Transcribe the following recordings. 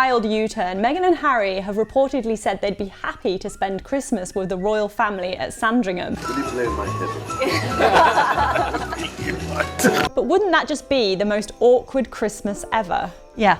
wild U-turn, Meghan and Harry have reportedly said they'd be happy to spend Christmas with the royal family at Sandringham. Will you play in my head? But wouldn't that just be the most awkward Christmas ever? Yeah.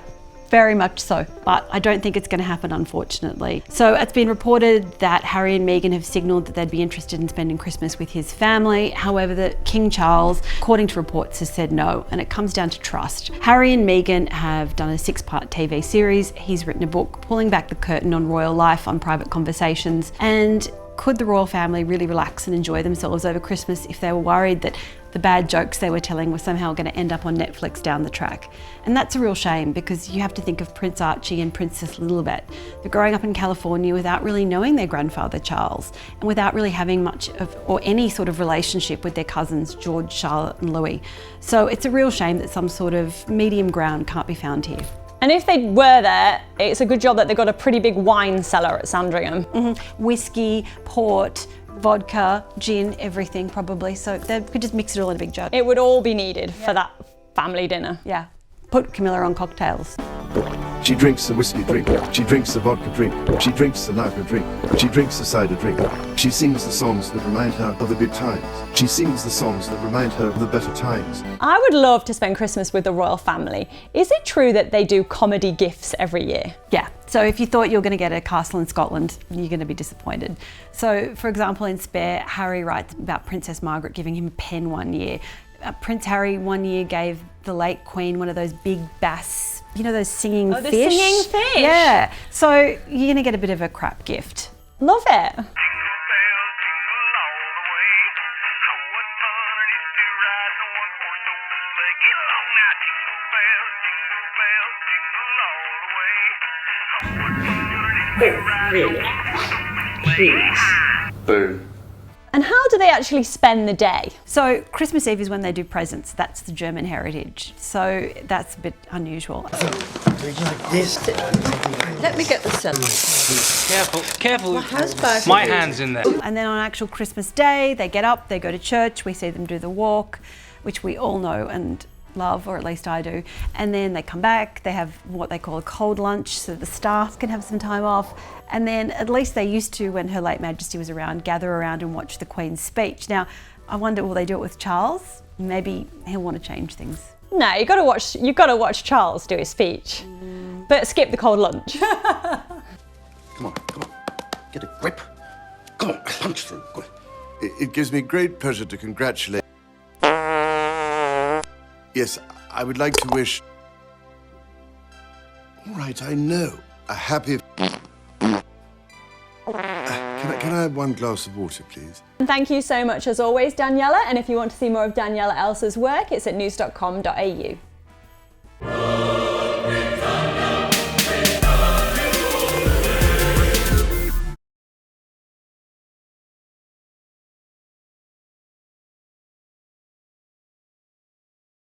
Very much so, but I don't think it's going to happen, unfortunately. So it's been reported that Harry and Meghan have signalled that they'd be interested in spending Christmas with his family. However, that King Charles, according to reports, has said no, and it comes down to trust. Harry and Meghan have done a 6-part TV series. He's written a book pulling back the curtain on royal life, on private conversations, and could the royal family really relax and enjoy themselves over Christmas if they were worried that the bad jokes they were telling were somehow going to end up on Netflix down the track? And that's a real shame, because you have to think of Prince Archie and Princess Lilibet. They're growing up in California without really knowing their grandfather Charles, and without really having much of or any sort of relationship with their cousins George, Charlotte and Louis. So it's a real shame that some sort of medium ground can't be found here. And if they were there, it's a good job that they've got a pretty big wine cellar at Sandringham. Whiskey, port, vodka, gin, everything probably. So they could just mix it all in a big jug. It would all be needed for that family dinner. Yeah. Put Camilla on cocktails. She drinks the whiskey drink. She drinks the vodka drink. She drinks the lager drink. She drinks the cider drink. She sings the songs that remind her of the good times. She sings the songs that remind her of the better times. I would love to spend Christmas with the royal family. Is it true that they do comedy gifts every year? Yeah, so if you thought you were going to get a castle in Scotland, you're going to be disappointed. So, for example, in Spare, Harry writes about Princess Margaret giving him a pen one year. Prince Harry one year gave the late Queen one of those big bass, you know, those singing fish? Oh, the singing fish? Yeah, so you're going to get a bit of a crap gift. Love it. Really? Please. Boo. And how do they actually spend the day? So Christmas Eve is when they do presents. That's the German heritage. So that's a bit unusual. Like this. Let me get the cellar. Careful. My hand's in there. And then on actual Christmas Day, they get up, they go to church, we see them do the walk, which we all know and love, or at least I do. And then they come back, they have what they call a cold lunch, so the staff can have some time off. And then at least they used to, when Her Late Majesty was around, gather around and watch the Queen's speech. Now, I wonder, will they do it with Charles? Maybe he'll want to change things. No, you've got to watch Charles do his speech. But skip the cold lunch. Come on. Get a grip. Come on, punch through. It gives me great pleasure to congratulate. Yes, I would like to wish... All right, I know. A happy... Can I have one glass of water, please? And thank you so much as always, Daniela. And if you want to see more of Daniela Elser's work, it's at news.com.au.